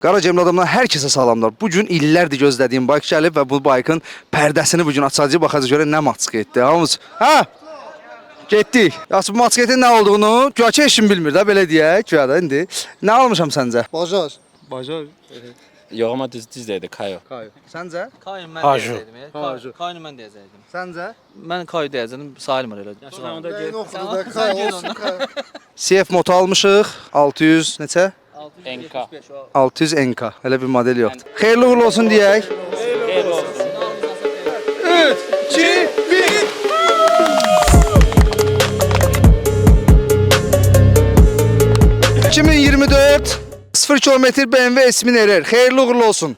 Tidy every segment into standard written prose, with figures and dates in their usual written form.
Qaracemli adamlar hər kəsə salamlar. Bu gün illərdir gözlədiyim bayk gəlib və bu baykın pərdəsini bu gün açacağıq. Baxacağıq görə nə maçq etdi. Hamımız, hə? Getdik. Yaxşı, bu maçqetin nə olduğunu güya heç kim bilmir də, belə deyək. Güya da indi. Nə almışam səncə? Bajaj. Bajaj. Yox, amma düz deyildi, Kayo. Kayo. Səncə? Kayo mən Haju. deyəcəydim. Haju. Kayo mən deyəcəydim. Səncə? Mən Kayo deyəcəydim, sayılmır elə. Neyin oxudu da kay olsun kay. CF moto almışıq. 600 neçə? NK. 600 NK. Elə bir model yoxdur. Xeyirli uğurlu olsun deyək. Xeyir olsun. 3, 2, 1. 2024 0 kilometr BMW S1000 RR. Xeyirli uğurlu olsun.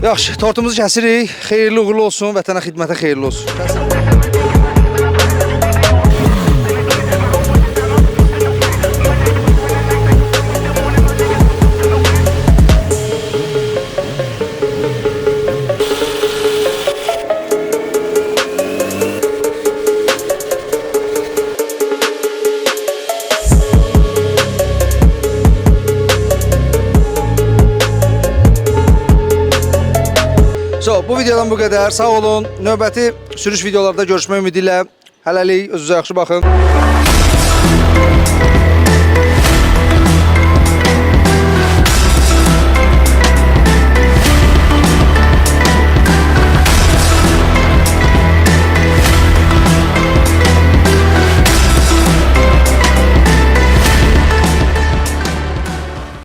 Yaxşı, tortumuzu kəsirik. Xeyirli uğurlu olsun, vətənə xidmətə xeyirli olsun. Bu videodan bu qədər. Sağ olun. Növbəti sürüş videolarda görüşmək ümidi ilə. Hələlik özünüzə yaxşı baxın.